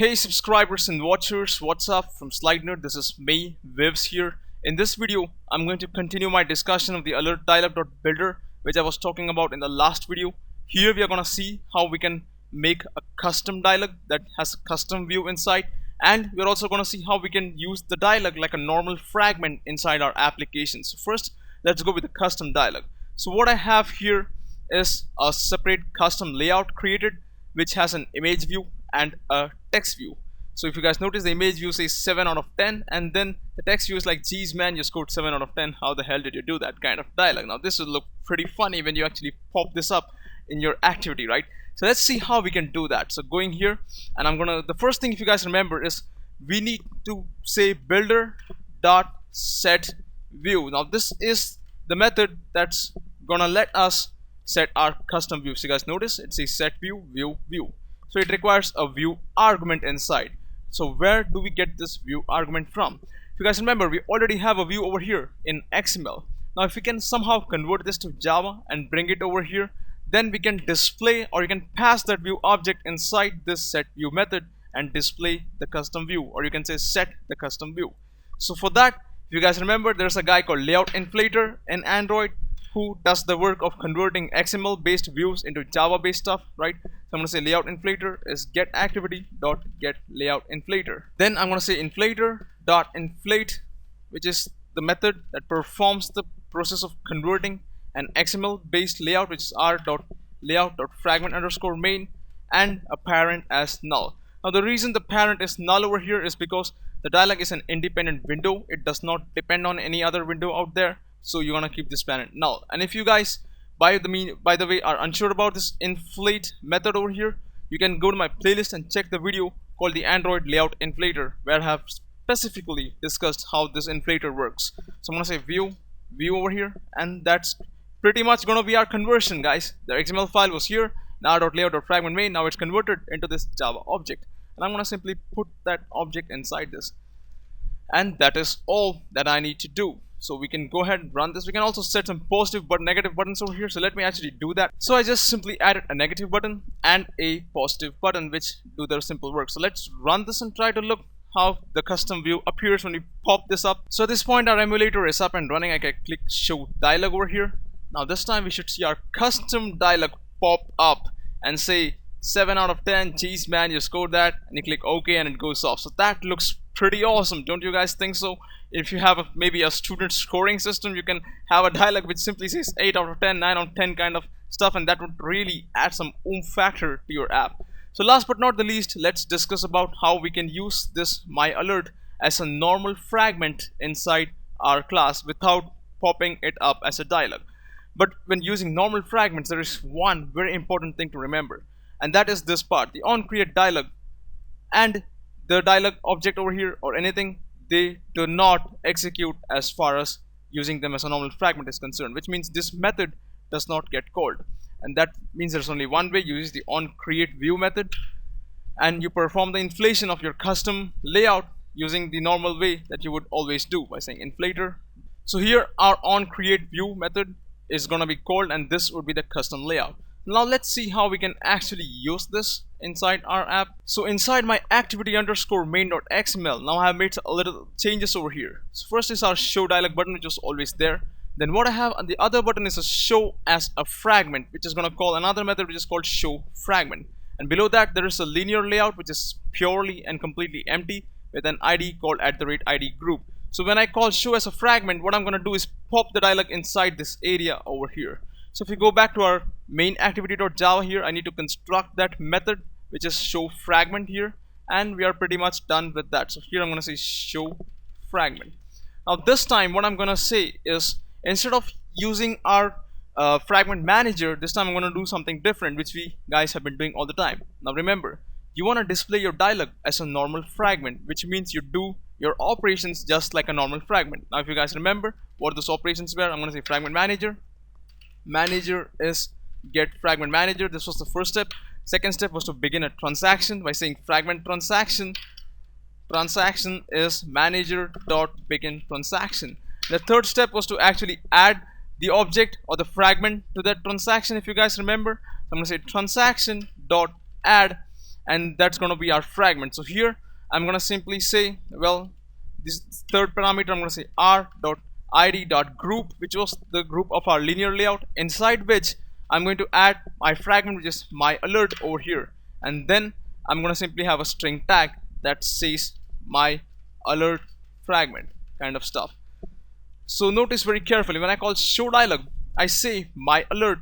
Hey subscribers and watchers, what's up? From slidenerd, this is me, Vivs here. In this video, I'm going to continue my discussion of the AlertDialog.Builder, which I was talking about in the last video. Here we are going to see how we can make a custom dialog that has a custom view inside, and we're also going to see how we can use the dialog like a normal fragment inside our application. So first, let's go with the custom dialog. So what I have here is a separate custom layout created, which has an image view and a text view. So if you guys notice, the image view says 7 out of 10, and then the text view is like, geez man, you scored 7 out of 10, how the hell did you do that kind of dialog. Now this will look pretty funny when you actually pop this up in your activity, right? So let's see how we can do that. So going here, and the first thing, if you guys remember, is we need to say builder dot set view. Now this is the method that's gonna let us set our custom view. So you guys notice it says set view view. So it requires a view argument inside. So where do we get this view argument from? If you guys remember, we already have a view over here in XML. Now if we can somehow convert this to Java and bring it over here, then we can display, or you can pass that view object inside this set view method and display the custom view, or you can say set the custom view. So for that, if you guys remember, there's a guy called Layout Inflator in Android who does the work of converting XML based views into Java based stuff, right? So I'm going to say layout inflator is get activity dot get layout inflator. Then I'm going to say inflator dot inflate, which is the method that performs the process of converting an XML based layout, which is r dot layout dot fragment underscore main, and a parent as null. Now the reason the parent is null over here is because the dialog is an independent window. It does not depend on any other window out there. So you're gonna keep this parent null. And if you guys by the way are unsure about this inflate method over here, you can go to my playlist and check the video called the Android Layout Inflator, where I have specifically discussed how this inflator works. So I'm gonna say view over here, and that's pretty much gonna be our conversion, guys. The XML file was here, now .layout.fragment main, now it's converted into this Java object, and I'm gonna simply put that object inside this, and that is all that I need to do. So we can go ahead and run this. We can also set some positive but negative buttons over here. So let me actually do that. So I just simply added a negative button and a positive button, which do their simple work. So let's run this and try to look how the custom view appears when we pop this up. So at this point, our emulator is up and running. I can click show dialog over here. Now this time we should see our custom dialog pop up and say 7 out of 10, geez man, you scored that, and you click OK and it goes off. So that looks pretty awesome, don't you guys think so? If you have maybe a student scoring system, you can have a dialog which simply says 8 out of 10, 9 out of 10 kind of stuff, and that would really add some oomph factor to your app. So last but not the least, let's discuss about how we can use this my alert as a normal fragment inside our class without popping it up as a dialog. But when using normal fragments, there is one very important thing to remember, and that is this part, the onCreate dialog and the dialog object over here or anything, they do not execute as far as using them as a normal fragment is concerned, which means this method does not get called. And that means there's only one way. You use the onCreateView method and you perform the inflation of your custom layout using the normal way that you would always do by saying inflator. So here our onCreateView method is going to be called, and this would be the custom layout. Now let's see how we can actually use this inside our app. So inside my activity underscore main.xml, now I have made a little changes over here. So first is our show dialog button, which is always there. Then what I have on the other button is a show as a fragment, which is going to call another method which is called show fragment. And below that there is a linear layout which is purely and completely empty with an ID called @ID group. So when I call show as a fragment, what I'm going to do is pop the dialog inside this area over here. So if we go back to our main activity.java here, I need to construct that method which is show fragment here, and we are pretty much done with that. So here I'm going to say show fragment. Now this time what I'm going to say is, instead of using our fragment manager, this time I'm going to do something different, which we guys have been doing all the time. Now remember, you want to display your dialog as a normal fragment, which means you do your operations just like a normal fragment. Now if you guys remember what those operations were, I'm going to say fragment manager is get fragment manager. This was the first step. Second step was to begin a transaction by saying fragment transaction is manager.begin transaction. The third step was to actually add the object or the fragment to that transaction, if you guys remember. So I'm going to say transaction.add, and that's going to be our fragment. So here I'm going to simply say, well, this third parameter, I'm going to say r.id.group, which was the group of our linear layout, inside which I'm going to add my fragment, which is my alert over here, and then I'm going to simply have a string tag that says my alert fragment kind of stuff. So notice very carefully, when I call show dialog, I say my alert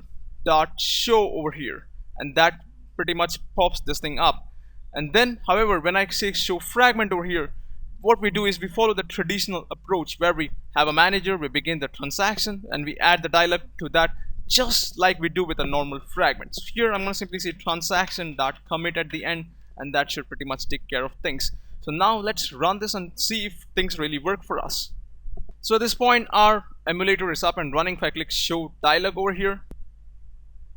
dot show over here, and that pretty much pops this thing up. And then, however, when I say show fragment over here, what we do is we follow the traditional approach where we have a manager, we begin the transaction, and we add the dialog to that, just like we do with a normal fragment. So here I'm going to simply say transaction.commit at the end, and that should pretty much take care of things. So now let's run this and see if things really work for us. So at this point our emulator is up and running. If I click show dialog over here,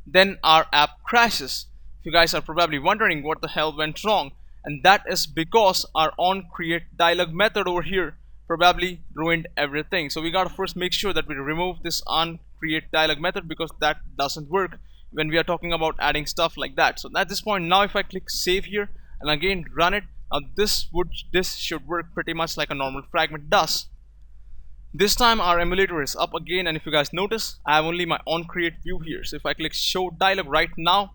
then our app crashes. If you guys are probably wondering what the hell went wrong, and that is because our onCreateDialog method over here probably ruined everything. So we gotta first make sure that we remove this onCreateDialog method, because that doesn't work when we are talking about adding stuff like that. So at this point now, if I click save here and again run it, now this should work pretty much like a normal fragment does. This time our emulator is up again, and if you guys notice, I have only my onCreate view here. So if I click show dialog right now,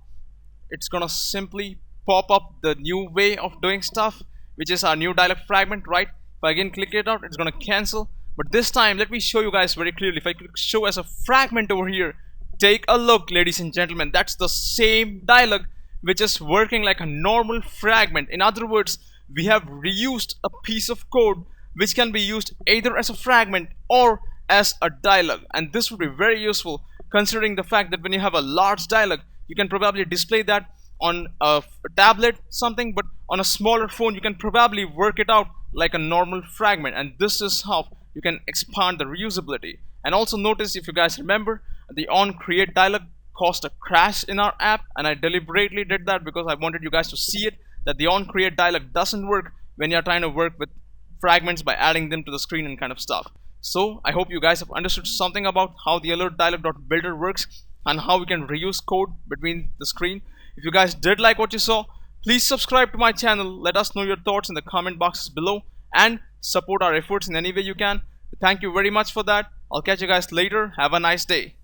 it's gonna simply pop up the new way of doing stuff, which is our new dialog fragment, right? If I again click it out, it's gonna cancel. But this time, let me show you guys very clearly. If I click show as a fragment over here, take a look, ladies and gentlemen. That's the same dialog which is working like a normal fragment. In other words, we have reused a piece of code which can be used either as a fragment or as a dialog, and this would be very useful considering the fact that when you have a large dialog, you can probably display that on a tablet something, but on a smaller phone you can probably work it out like a normal fragment, and this is how you can expand the reusability. And also notice, if you guys remember, the onCreateDialog caused a crash in our app, and I deliberately did that because I wanted you guys to see it, that the onCreateDialog doesn't work when you're trying to work with fragments by adding them to the screen and kind of stuff. So I hope you guys have understood something about how the AlertDialog.Builder works and how we can reuse code between the screen. If you guys did like what you saw, please subscribe to my channel, let us know your thoughts in the comment boxes below, and support our efforts in any way you can. Thank you very much for that. I'll catch you guys later. Have a nice day.